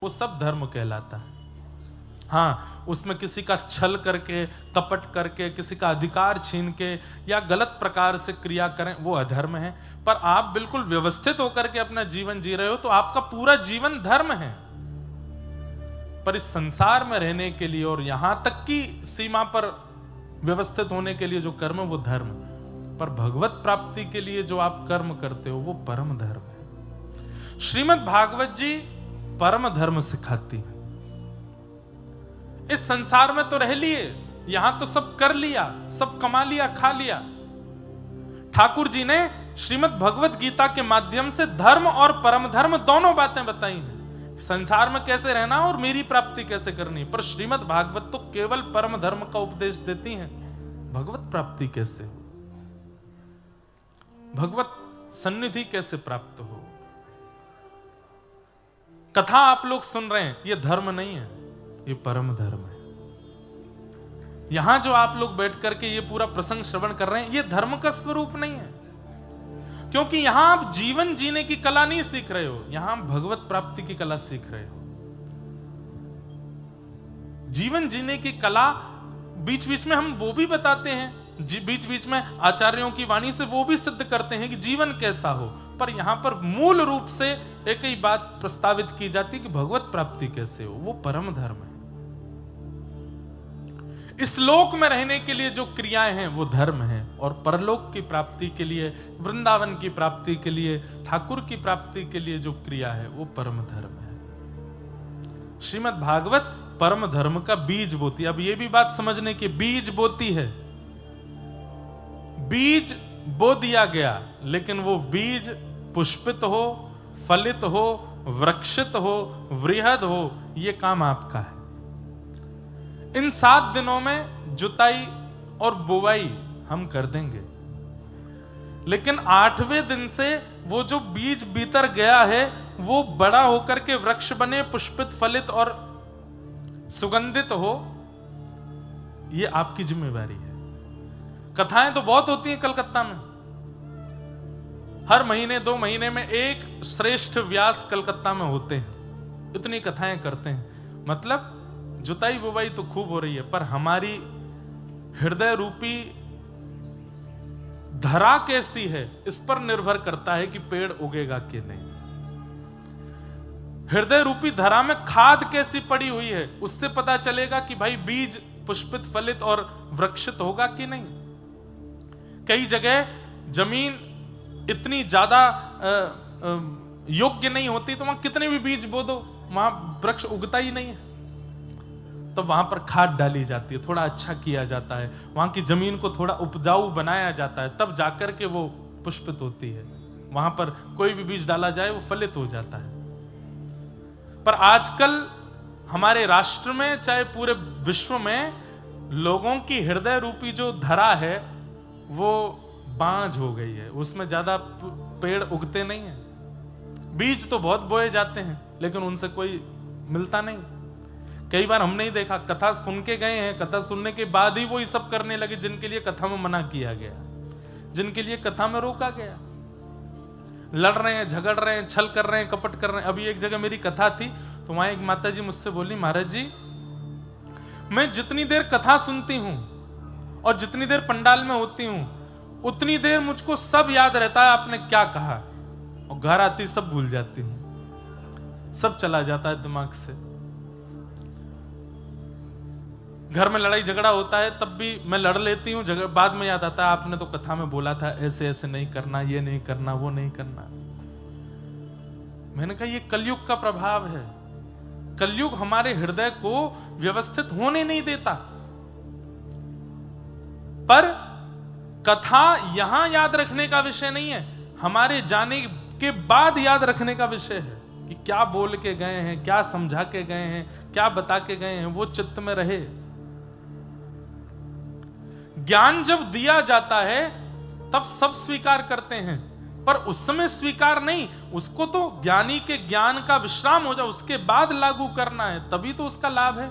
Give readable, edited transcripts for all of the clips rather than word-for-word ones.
वो सब धर्म कहलाता है। हाँ, उसमें किसी का छल करके, कपट करके, किसी का अधिकार छीन के या गलत प्रकार से क्रिया करें, वो अधर्म है। पर आप बिल्कुल व्यवस्थित होकर के अपना जीवन जी रहे हो तो आपका पूरा जीवन धर्म है। पर इस संसार में रहने के लिए और यहां तक की सीमा पर व्यवस्थित होने के लिए जो कर्म है वो धर्म, पर भगवत प्राप्ति के लिए जो आप कर्म करते हो वो परम धर्म है। श्रीमद् भागवत जी परम धर्म सिखाती है। इस संसार में तो रह लिए, यहां तो सब कर लिया, सब कमा लिया, खा लिया। ठाकुर जी ने श्रीमद् भगवत गीता के माध्यम से धर्म और परम धर्म दोनों बातें बताई हैं, संसार में कैसे रहना और मेरी प्राप्ति कैसे करनी। पर श्रीमद् भागवत तो केवल परम धर्म का उपदेश देती हैं। भगवत प्राप्ति कैसे हो, भगवत सन्निधि कैसे प्राप्त हो। कथा आप लोग सुन रहे हैं, ये धर्म नहीं है, ये परम धर्म है। यहां जो आप लोग बैठ करके ये पूरा प्रसंग श्रवण कर रहे हैं, ये धर्म का स्वरूप नहीं है, क्योंकि यहां आप जीवन जीने की कला नहीं सीख रहे हो, यहां भगवत प्राप्ति की कला सीख रहे हो। जीवन जीने की कला बीच बीच में हम वो भी बताते हैं, बीच बीच में आचार्यों की वाणी से वो भी सिद्ध करते हैं कि जीवन कैसा हो, पर यहां पर मूल रूप से एक ही बात प्रस्तावित की जाती है कि भगवत प्राप्ति कैसे हो, वो परम धर्म है। इस लोक में रहने के लिए जो क्रियाएं हैं वो धर्म है, और परलोक की प्राप्ति के लिए, वृंदावन की प्राप्ति के लिए, ठाकुर की प्राप्ति के लिए जो क्रिया है वो परम धर्म है। श्रीमद् भागवत परम धर्म का बीज बोती है। अब ये भी बात समझने की, बीज बोती है, बीज बो दिया गया, लेकिन वो बीज पुष्पित हो, फलित हो, वृक्षित हो, वृहद हो, ये काम आपका है। इन 7 दिनों में जुताई और बुवाई हम कर देंगे, लेकिन 8वें दिन से वो जो बीज भीतर गया है वो बड़ा होकर के वृक्ष बने, पुष्पित, फलित और सुगंधित हो, ये आपकी जिम्मेवारी है। कथाएं तो बहुत होती हैं कलकत्ता में, हर महीने 2 महीने में एक श्रेष्ठ व्यास कलकत्ता में होते हैं, इतनी कथाएं करते हैं। मतलब जुताई बुवाई तो खूब हो रही है, पर हमारी हृदय रूपी धरा कैसी है इस पर निर्भर करता है कि पेड़ उगेगा कि नहीं। हृदय रूपी धरा में खाद कैसी पड़ी हुई है, उससे पता चलेगा कि भाई बीज पुष्पित, फलित और वृक्षित होगा कि नहीं। कई जगह जमीन इतनी ज्यादा योग्य नहीं होती, तो वहां कितने भी बीज बो दो वहां वृक्ष उगता ही नहीं है। तो वहां पर खाद डाली जाती है, थोड़ा अच्छा किया जाता है, वहां की जमीन को थोड़ा उपजाऊ बनाया जाता है, तब जाकर के वो पुष्पित होती है। वहां पर कोई भी बीज डाला जाए वो फलित हो जाता है। पर आजकल हमारे राष्ट्र में, चाहे पूरे विश्व में, लोगों की हृदय रूपी जो धरा है वो बांझ हो गई है, उसमें ज्यादा पेड़ उगते नहीं है। बीज तो बहुत बोए जाते हैं, लेकिन उनसे कोई मिलता नहीं। कई बार हमने ही देखा, कथा सुन के गए हैं, कथा सुनने के बाद ही वो ये सब करने लगे जिनके लिए कथा में मना किया गया, जिनके लिए कथा में रोका गया। लड़ रहे हैं, झगड़ रहे हैं, छल कर रहे हैं, कपट कर रहे हैं। अभी एक जगह मेरी कथा थी, तो वहां एक माता जी मुझसे बोली, महाराज जी मैं जितनी देर कथा सुनती हूं और जितनी देर पंडाल में होती हूं, उतनी देर मुझको सब याद रहता है आपने क्या कहा, और घर आती सब भूल जाती हूं, सब चला जाता है दिमाग से। घर में लड़ाई झगड़ा होता है तब भी मैं लड़ लेती हूँ, बाद में याद आता है आपने तो कथा में बोला था ऐसे ऐसे नहीं करना, ये नहीं करना, वो नहीं करना। मैंने कहा ये कलयुग का प्रभाव है। कलयुग हमारे हृदय को व्यवस्थित होने नहीं देता। पर कथा यहां याद रखने का विषय नहीं है, हमारे जाने के बाद याद रखने का विषय है कि क्या बोल के गए हैं, क्या समझा के गए हैं, क्या बता के गए हैं, वो चित्त में रहे। ज्ञान जब दिया जाता है तब सब स्वीकार करते हैं, पर उस समय स्वीकार नहीं, उसको तो ज्ञानी के ज्ञान का विश्राम हो जाए उसके बाद लागू करना है, तभी तो उसका लाभ है।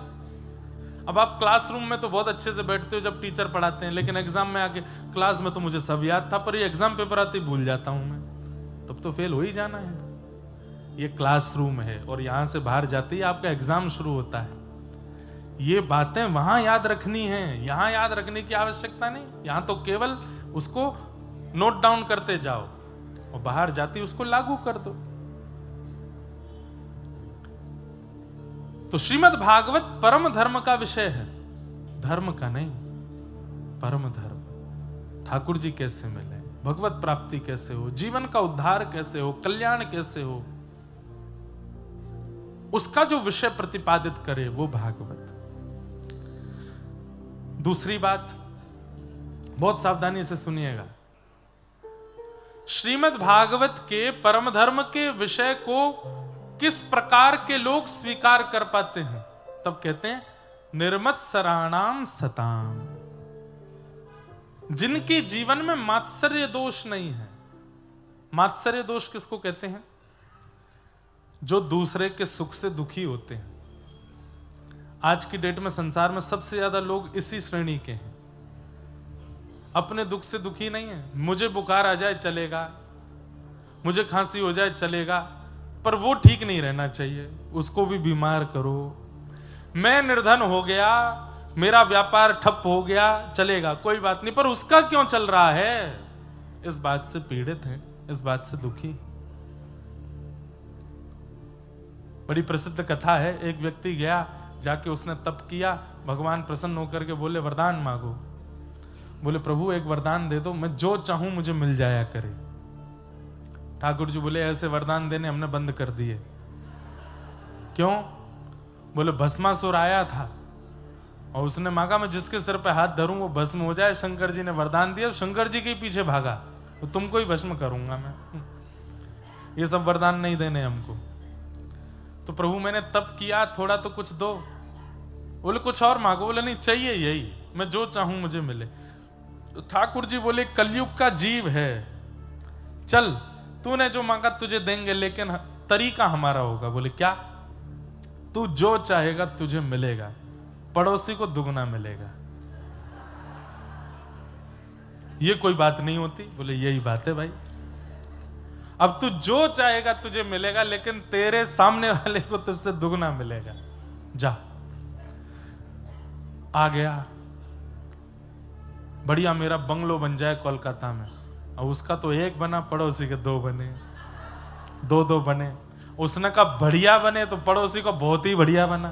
अब आप क्लासरूम में तो बहुत अच्छे से बैठते हो जब टीचर पढ़ाते हैं, लेकिन एग्जाम में आके, क्लास में तो मुझे सब याद था पर ये एग्जाम पेपर आते ही भूल जाता हूं मैं, तब तो फेल हो ही जाना है। ये क्लासरूम है और यहां से बाहर जाते ही आपका एग्जाम शुरू होता है। ये बातें वहां याद रखनी है, यहां याद रखने की आवश्यकता नहीं। यहां तो केवल उसको नोट डाउन करते जाओ और बाहर जाती उसको लागू कर दो। तो श्रीमद् भागवत परम धर्म का विषय है, धर्म का नहीं, परम धर्म। ठाकुर जी कैसे मिले, भगवत प्राप्ति कैसे हो, जीवन का उद्धार कैसे हो, कल्याण कैसे हो, उसका जो विषय प्रतिपादित करे वो भागवत। दूसरी बात, बहुत सावधानी से सुनिएगा, श्रीमद् भागवत के परम धर्म के विषय को किस प्रकार के लोग स्वीकार कर पाते हैं, तब कहते हैं निर्मत्सराणाम सताम, जिनके जीवन में मात्सर्य दोष नहीं है। मात्सर्य दोष किसको कहते हैं? जो दूसरे के सुख से दुखी होते हैं। आज की डेट में संसार में सबसे ज्यादा लोग इसी श्रेणी के हैं, अपने दुख से दुखी नहीं है। मुझे बुखार आ जाए चलेगा, मुझे खांसी हो जाए चलेगा, पर वो ठीक नहीं रहना चाहिए, उसको भी बीमार करो। मैं निर्धन हो गया, मेरा व्यापार ठप हो गया, चलेगा, कोई बात नहीं, पर उसका क्यों चल रहा है, इस बात से पीड़ित हैं, इस बात से दुखी। बड़ी प्रसिद्ध कथा है, एक व्यक्ति गया, जाके उसने तप किया, भगवान प्रसन्न होकर के बोले वरदान मांगो। बोले प्रभु एक वरदान दे दो, मैं जो चाहूं मुझे मिल जाया करे। ठाकुर जी बोले ऐसे वरदान देने हमने बंद कर दिए। क्यों? बोले भस्मासुर आया था और उसने मांगा मैं जिसके सिर पे हाथ धरूं वो भस्म हो जाए। शंकर जी ने वरदान दिया, शंकर जी के पीछे भागा, तो तुमको ही भस्म करूंगा मैं। ये सब वरदान नहीं देने हमको। तो प्रभु मैंने तप किया, थोड़ा तो कुछ दो। बोले कुछ और मांगो। बोले नहीं चाहिए यही, मैं जो चाहूं मुझे मिले। तो ठाकुर जी बोले कलयुग का जीव है, चल तूने जो मांगा तुझे देंगे, लेकिन तरीका हमारा होगा। बोले क्या? तू जो चाहेगा तुझे मिलेगा, पड़ोसी को दुगना मिलेगा। ये कोई बात नहीं होती। बोले यही बात है भाई, अब तू जो चाहेगा तुझे मिलेगा, लेकिन तेरे सामने वाले को तुझसे दुगना मिलेगा। जा। आ गया, बढ़िया मेरा बंगलो बन जाए कोलकाता में, और उसका तो एक बना, पड़ोसी के दो बने, दो दो बने। उसने कहा बढ़िया बने तो पड़ोसी को बहुत ही बढ़िया बना।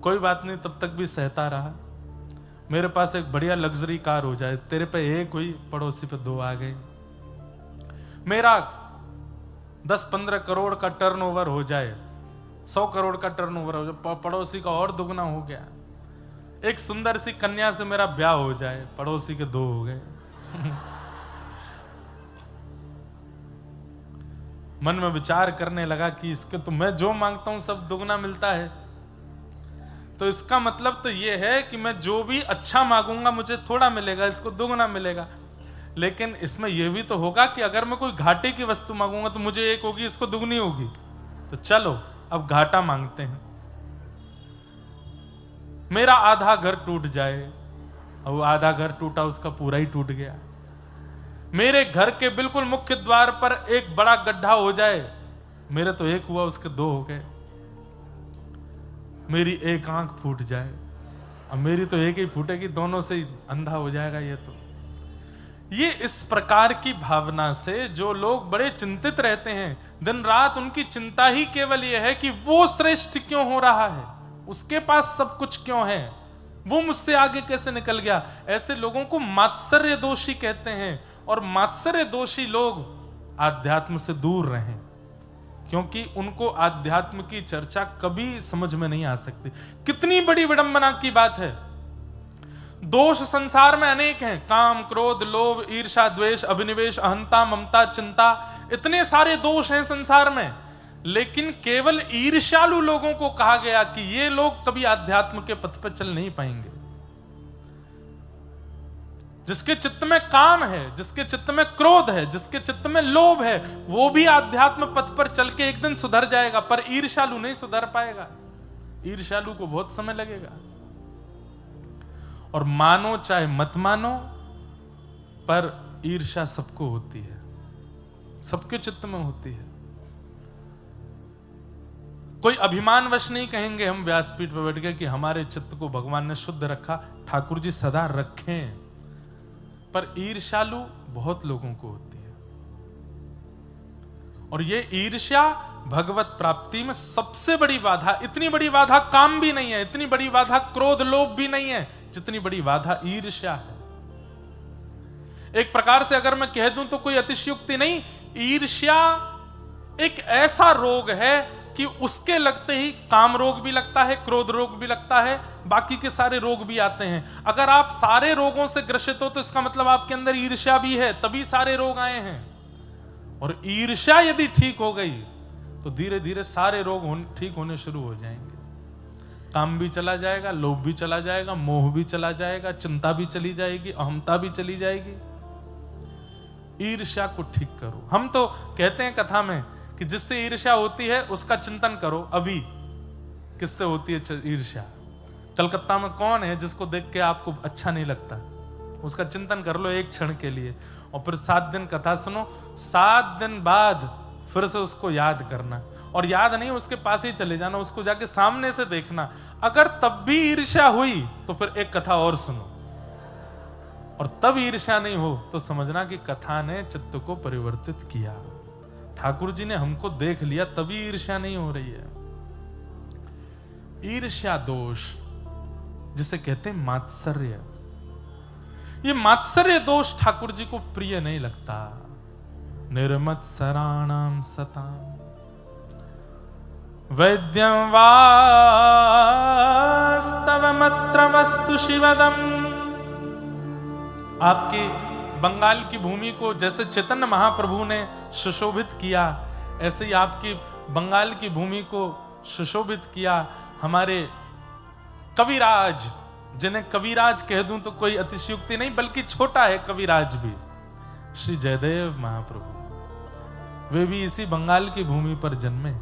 कोई बात नहीं, तब तक भी सहता रहा। मेरे पास एक बढ़िया लग्जरी कार हो जाए, तेरे पे एक हुई, पड़ोसी पे दो आ गई। मेरा 10-15 करोड़ का टर्नओवर हो जाए, 100 करोड़ का टर्नओवर हो जाए, पड़ोसी का और दुगना हो गया। एक सुंदर सी कन्या से मेरा ब्याह हो जाए, पड़ोसी के दो हो गए। मन में विचार करने लगा कि इसके तो मैं जो मांगता हूं सब दुगना मिलता है, तो इसका मतलब तो यह है कि मैं जो भी अच्छा मांगूंगा मुझे थोड़ा मिलेगा, इसको दुगना मिलेगा। लेकिन इसमें यह भी तो होगा कि अगर मैं कोई घाटे की वस्तु मांगूंगा तो मुझे एक होगी, इसको दुगनी होगी। तो चलो अब घाटा मांगते हैं। मेरा आधा घर टूट जाए, और वो आधा घर टूटा उसका पूरा ही टूट गया। मेरे घर के बिल्कुल मुख्य द्वार पर एक बड़ा गड्ढा हो जाए, मेरे तो एक हुआ उसके दो हो गए। मेरी एक आंख फूट जाए, अब मेरी तो एक ही फूटेगी, दोनों से ही अंधा हो जाएगा। ये इस प्रकार की भावना से जो लोग बड़े चिंतित रहते हैं, दिन रात उनकी चिंता ही केवल यह है कि वो श्रेष्ठ क्यों हो रहा है, उसके पास सब कुछ क्यों है, वो मुझसे आगे कैसे निकल गया। ऐसे लोगों को मात्सर्य दोषी कहते हैं, और मात्सर्य दोषी लोग आध्यात्म से दूर रहें, क्योंकि उनको आध्यात्म की चर्चा कभी समझ में नहीं आ सकती। कितनी बड़ी विडंबना की बात है। दोष संसार में अनेक हैं, काम, क्रोध, लोभ, ईर्ष्या, द्वेष, अभिनिवेश, अहंता, ममता, चिंता, इतने सारे दोष हैं संसार में। लेकिन केवल ईर्ष्यालु लोगों को कहा गया कि ये लोग कभी आध्यात्म के पथ पर चल नहीं पाएंगे। जिसके चित्त में काम है, जिसके चित्त में क्रोध है, जिसके चित्त में लोभ है, वो भी आध्यात्म पथ पर चल के एक दिन सुधर जाएगा, पर ईर्ष्यालु नहीं सुधर पाएगा। ईर्ष्यालु को बहुत समय लगेगा। और मानो चाहे मत मानो, पर ईर्ष्या सबको होती है, सबके चित्त में होती है। कोई अभिमानवश नहीं कहेंगे हम व्यासपीठ पर बैठ गए कि हमारे चित्त को भगवान ने शुद्ध रखा। ठाकुर जी सदा रखें, पर ईर्ष्यालु बहुत लोगों को होती है। और ये ईर्ष्या भगवत प्राप्ति में सबसे बड़ी बाधा। इतनी बड़ी बाधा काम भी नहीं है, इतनी बड़ी बाधा क्रोध लोभ भी नहीं है, जितनी बड़ी बाधा ईर्ष्या है। एक प्रकार से अगर मैं कह दूं तो कोई अतिशयोक्ति नहीं, ईर्ष्या एक ऐसा रोग है कि उसके लगते ही काम रोग भी लगता है, क्रोध रोग भी लगता है, बाकी के सारे रोग भी आते हैं। अगर आप सारे रोगों से ग्रसित हो तो इसका मतलब आपके अंदर ईर्ष्या भी है, तभी सारे रोग आए हैं। और ईर्ष्या यदि ठीक हो गई तो धीरे धीरे सारे रोग ठीक होने शुरू हो जाएंगे। काम भी चला जाएगा, लोभ भी चला जाएगा, मोह भी चला जाएगा, चिंता भी चली जाएगी, अहमता भी चली जाएगी। ईर्ष्या को ठीक करो। हम तो कहते हैं कथा में कि जिससे ईर्ष्या होती है उसका चिंतन करो। अभी किससे होती है ईर्ष्या? कलकत्ता में कौन है जिसको देख के आपको अच्छा नहीं लगता? उसका चिंतन कर लो एक क्षण के लिए, और फिर 7 दिन कथा सुनो। 7 दिन बाद फिर से उसको याद करना, और याद नहीं उसके पास ही चले जाना, उसको जाके सामने से देखना। अगर तब भी ईर्ष्या हुई तो फिर एक कथा और सुनो, और तब ईर्ष्या नहीं हो तो समझना कि कथा ने चित्त को परिवर्तित किया। ठाकुर जी ने हमको देख लिया, तभी ईर्ष्या नहीं हो रही है। ईर्ष्या दोष जिसे कहते हैं मात्सर्य, ये मात्सर्य दोष ठाकुर जी को प्रिय नहीं लगता। निर्मत्सराणाम सताम वैद्यं वास्तवमत्र वस्तु शिवदम। आपकी बंगाल की भूमि को जैसे चैतन्य महाप्रभु ने सुशोभित किया, ऐसे ही आपकी बंगाल की भूमि को सुशोभित किया हमारे कविराज, जिन्हें कविराज कह दूं तो कोई अतिशयोक्ति नहीं, बल्कि छोटा है कविराज भी, श्री जयदेव महाप्रभु। वे भी इसी बंगाल की भूमि पर जन्मे,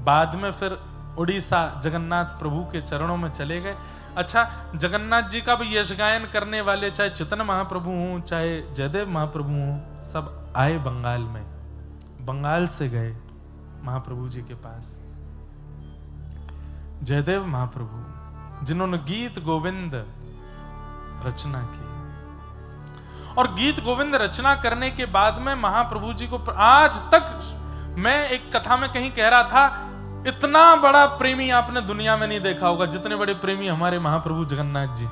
बाद में फिर उड़ीसा जगन्नाथ प्रभु के चरणों में चले गए। अच्छा, जगन्नाथ जी का भी यश गायन करने वाले चाहे चैतन्य महाप्रभु हों चाहे जयदेव महाप्रभु हों, सब आए बंगाल में, बंगाल से गए महाप्रभु जी के पास। जयदेव महाप्रभु जिन्होंने गीत गोविंद रचना की, और गीत गोविंद रचना करने के बाद में महाप्रभु जी को आज तक, मैं एक कथा में कहीं कह रहा था, इतना बड़ा प्रेमी आपने दुनिया में नहीं देखा होगा जितने बड़े प्रेमी हमारे महाप्रभु जगन्नाथ जी।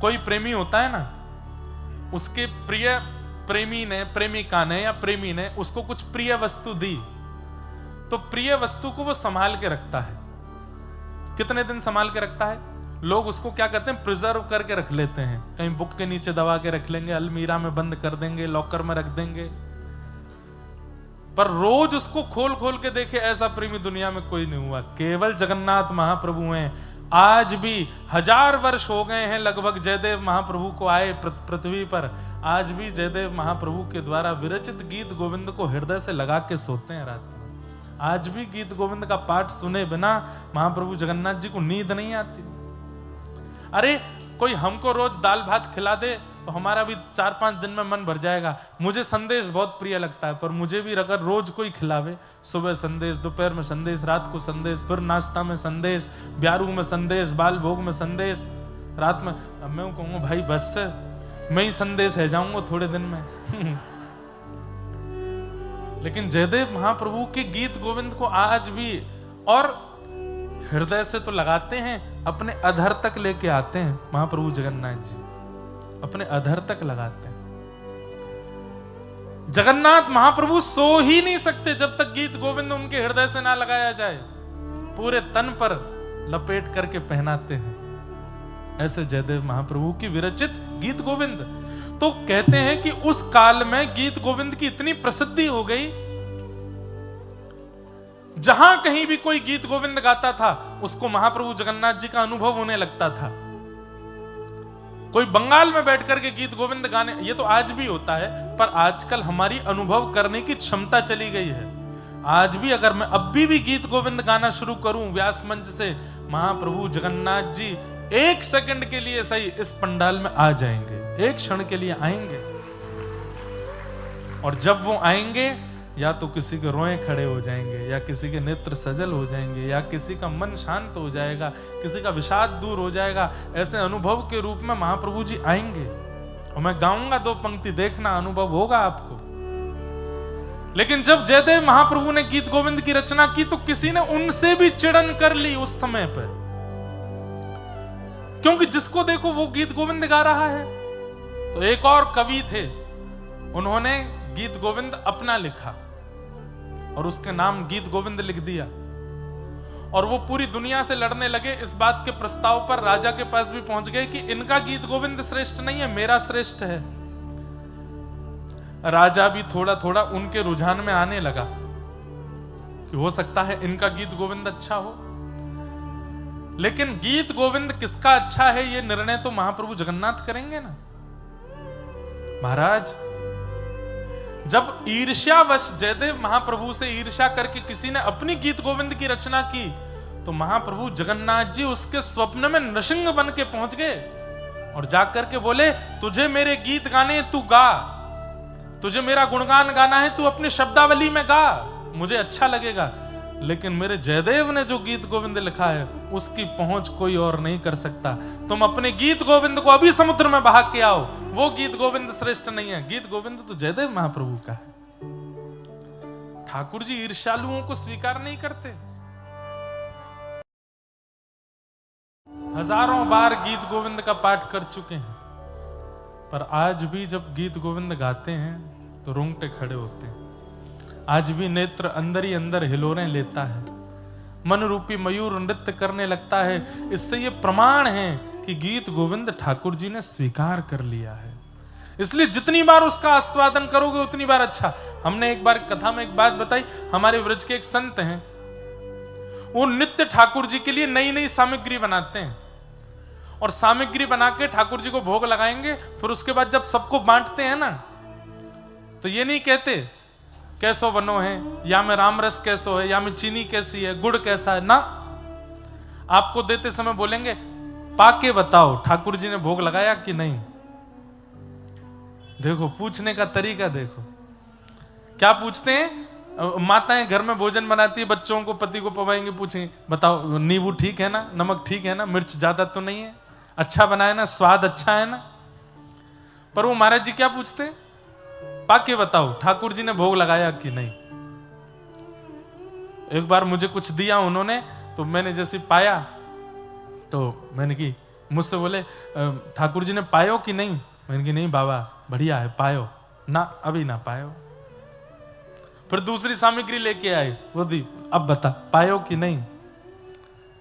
कोई प्रेमी होता है ना, उसके प्रिय प्रेमी ने, प्रेमिका ने या प्रेमी ने उसको कुछ प्रिय वस्तु दी, तो प्रिय वस्तु को वो संभाल के रखता है। कितने दिन संभाल के रखता है? लोग उसको क्या कहते हैं, प्रिजर्व करके रख लेते हैं। कहीं बुक के नीचे दबा के रख लेंगे, अलमीरा में बंद कर देंगे, लॉकर में रख देंगे, पर रोज उसको खोल खोल के देखे ऐसा प्रेमी दुनिया में कोई नहीं हुआ। केवल जगन्नाथ महाप्रभु हैं। आज भी 1000 वर्ष हो गए हैं लगभग जयदेव महाप्रभु को आए पृथ्वी पर, आज भी जयदेव महाप्रभु के द्वारा विरचित गीत गोविंद को हृदय से लगा के सोते हैं रात में। आज भी गीत गोविंद का पाठ सुने बिना महाप्रभु जगन्नाथ जी को नींद नहीं आती। अरे कोई हमको रोज दाल भात खिला दे तो हमारा भी 4-5 दिन में मन भर जाएगा। मुझे संदेश बहुत प्रिय लगता है, पर मुझे भी अगर रोज कोई खिलावे, सुबह संदेश, दोपहर में संदेश, रात को संदेश, फिर नाश्ता में संदेश, ब्यारू में संदेश, बाल भोग में संदेश, रात में, अब मैं कहूंगा भाई बस से मैं ही संदेश है जाऊंगा थोड़े दिन में। लेकिन जयदेव महाप्रभु के गीत गोविंद को आज भी, और हृदय से तो लगाते हैं, अपने अधर तक लेके आते हैं महाप्रभु जगन्नाथ जी, अपने अधर तक लगाते हैं। जगन्नाथ महाप्रभु सो ही नहीं सकते जब तक गीत गोविंद उनके हृदय से ना लगाया जाए, पूरे तन पर लपेट करके पहनाते हैं। ऐसे जयदेव महाप्रभु की विरचित गीत गोविंद। तो कहते हैं कि उस काल में गीत गोविंद की इतनी प्रसिद्धि हो गई, जहां कहीं भी कोई गीत गोविंद गाता था उसको महाप्रभु जगन्नाथ जी का अनुभव होने लगता था। कोई बंगाल में बैठ करके गीत गोविंद गाने, ये तो आज भी होता है, पर आजकल हमारी अनुभव करने की क्षमता चली गई है। आज भी अगर मैं अभी भी गीत गोविंद गाना शुरू करूं व्यास मंच से, महाप्रभु जगन्नाथ जी 1 सेकंड के लिए सही इस पंडाल में आ जाएंगे, 1 क्षण के लिए आएंगे। और जब वो आएंगे या तो किसी के रोए खड़े हो जाएंगे, या किसी के नेत्र सजल हो जाएंगे, या किसी का मन शांत हो जाएगा, किसी का विषाद दूर हो जाएगा। ऐसे अनुभव के रूप में महाप्रभु जी आएंगे और मैं गाऊंगा 2 पंक्ति, देखना अनुभव होगा आपको। लेकिन जब जयदेव महाप्रभु ने गीत गोविंद की रचना की तो किसी ने उनसे भी चिड़न कर ली उस समय पर, क्योंकि जिसको देखो वो गीत गोविंद गा रहा है। तो एक और कवि थे, उन्होंने गीत गोविंद अपना लिखा और उसके नाम गीत गोविंद लिख दिया, और वो पूरी दुनिया से लड़ने लगे। इस बात के प्रस्ताव पर राजा के पास भी पहुंच गए कि इनका गीत गोविंद श्रेष्ठ नहीं है, मेरा श्रेष्ठ है। राजा भी थोड़ा थोड़ा उनके रुझान में आने लगा कि हो सकता है इनका गीत गोविंद अच्छा हो। लेकिन गीत गोविंद किसका अच्छा है ये निर्णय तो महाप्रभु जगन्नाथ करेंगे ना। महाराज, जब ईर्ष्यावश जयदेव महाप्रभु से ईर्ष्या करके किसी ने अपनी गीत गोविंद की रचना की तो महाप्रभु जगन्नाथ जी उसके स्वप्न में नृसिंह बन के पहुंच गए और जाकर के बोले, तुझे मेरे गीत गाने, तू गा, तुझे मेरा गुणगान गाना है, तू अपनी शब्दावली में गा, मुझे अच्छा लगेगा। लेकिन मेरे जयदेव ने जो गीत गोविंद लिखा है उसकी पहुंच कोई और नहीं कर सकता। तुम अपने गीत गोविंद को अभी समुद्र में बहा के आओ, वो गीत गोविंद श्रेष्ठ नहीं है। गीत गोविंद तो जयदेव महाप्रभु का है। ठाकुर जी ईर्ष्यालुओं को स्वीकार नहीं करते। हजारों बार गीत गोविंद का पाठ कर चुके हैं, पर आज भी जब गीत गोविंद गाते हैं तो रोंगटे खड़े होते हैं। आज भी नेत्र अंदर ही अंदर हिलोरें लेता है, मन रूपी मयूर नृत्य करने लगता है। इससे ये प्रमाण है कि गीत गोविंद ठाकुर जी ने स्वीकार कर लिया है। इसलिए जितनी बार उसका आस्वादन करोगे उतनी बार अच्छा। हमने एक बार कथा में एक बात बताई, हमारे व्रज के एक संत हैं, वो नित्य ठाकुर जी के लिए नई नई सामग्री बनाते हैं और सामग्री बना के ठाकुर जी को भोग लगाएंगे। फिर उसके बाद जब सबको बांटते हैं ना तो ये नहीं कहते कैसो बनो है, या में राम रस कैसो है, या में चीनी कैसी है, गुड़ कैसा है, ना, आपको देते समय बोलेंगे पाके बताओ ठाकुर जी ने भोग लगाया कि नहीं। देखो पूछने का तरीका देखो, क्या पूछते हैं। माताएं घर में भोजन बनाती है, बच्चों को, पति को पवाएंगे, पूछेंगे बताओ नींबू ठीक है ना, नमक ठीक है ना, मिर्च ज्यादा तो नहीं है, अच्छा बनाया ना, स्वाद अच्छा है ना। पर वो महाराज जी क्या पूछते हैं, पाके बताओ ठाकुर जी ने भोग लगाया कि नहीं। एक बार मुझे कुछ दिया उन्होंने, तो मैंने जैसे पाया तो मैंने की, मुझसे बोले ठाकुर जी ने पायो कि नहीं। मैंने की नहीं बाबा बढ़िया है, पायो ना, अभी ना पायो। फिर दूसरी सामग्री लेके आए, वो दी, अब बता पायो कि नहीं।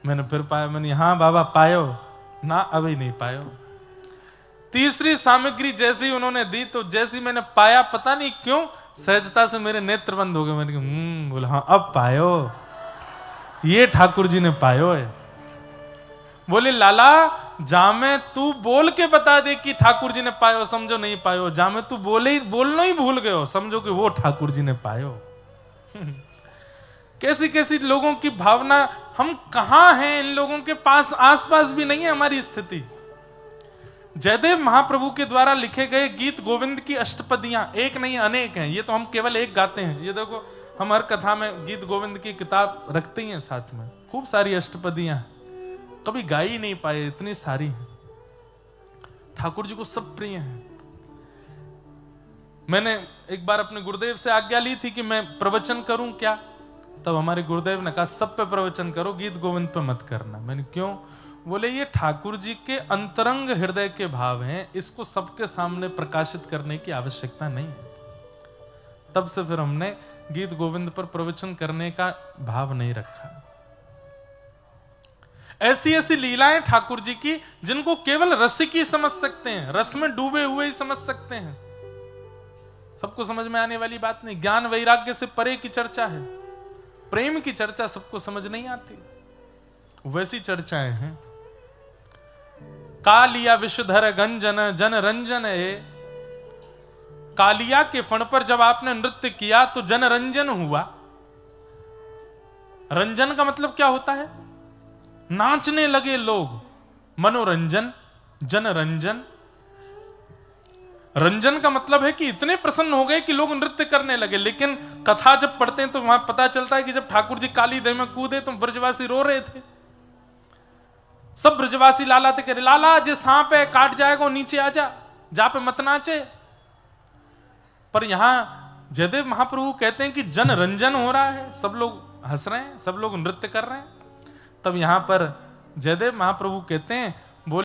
मैंने फिर पाया, मैंने हाँ बाबा पायो ना, अभी नहीं पायो। तीसरी सामग्री जैसी उन्होंने दी तो जैसी मैंने पाया, पता नहीं क्यों सहजता से मेरे नेत्र बंद हो गए। मैंने कहा बोला हाँ अब पायो, ये ठाकुर जी ने पायो है। बोले लाला जामे तू बोल के बता दे कि ठाकुर जी ने पायो, समझो नहीं पायो। जामे तू बोलना ही भूल गए हो, समझो कि वो ठाकुर जी ने पायो। कैसी कैसी लोगों की भावना, हम कहां हैं, इन लोगों के पास आसपास भी नहीं है हमारी स्थिति। जयदेव महाप्रभु के द्वारा लिखे गए गीत गोविंद की अष्टपदियां एक नहीं अनेक हैं। ये तो हम केवल एक गाते हैं। ये देखो हम हर कथा में गीत गोविंद की किताब रखते ही हैं साथ में, खूब सारी अष्टपदियां कभी गा ही नहीं पाए, इतनी सारी हैं। ठाकुर जी को सब प्रिय हैं। मैंने एक बार अपने गुरुदेव से आज्ञा ली थी कि मैं प्रवचन करूं क्या, तब हमारे गुरुदेव ने कहा सब पे प्रवचन करो, गीत गोविंद पे मत करना। मैंने क्यों? बोले ये ठाकुर जी के अंतरंग हृदय के भाव हैं, इसको सबके सामने प्रकाशित करने की आवश्यकता नहीं है। तब से फिर हमने गीत गोविंद पर प्रवचन करने का भाव नहीं रखा। ऐसी ऐसी लीलाएं ठाकुर जी की जिनको केवल रसिक ही समझ सकते हैं, रस में डूबे हुए ही समझ सकते हैं। सबको समझ में आने वाली बात नहीं। ज्ञान वैराग्य से परे की चर्चा है, प्रेम की चर्चा सबको समझ नहीं आती। वैसी चर्चाएं हैं। कालिया विषधर गंजन जन रंजन है। कालिया के फण पर जब आपने नृत्य किया तो जन रंजन हुआ। रंजन का मतलब क्या होता है? नाचने लगे लोग, मनोरंजन, जन रंजन। रंजन का मतलब है कि इतने प्रसन्न हो गए कि लोग नृत्य करने लगे। लेकिन कथा जब पढ़ते हैं तो वहां पता चलता है कि जब ठाकुर जी काली दही में कूदे तो ब्रजवासी रो रहे थे। सब ब्रजवासी लाला थे, कह रहे लाला जे सांप है काट जाएगा, नीचे आ जा, जा पे मत नाचे। पर यहां जयदेव महाप्रभु कहते हैं कि जन रंजन हो रहा है, सब लोग हंस रहे हैं, सब लोग नृत्य कर रहे हैं। तब यहां पर जयदेव महाप्रभु कहते हैं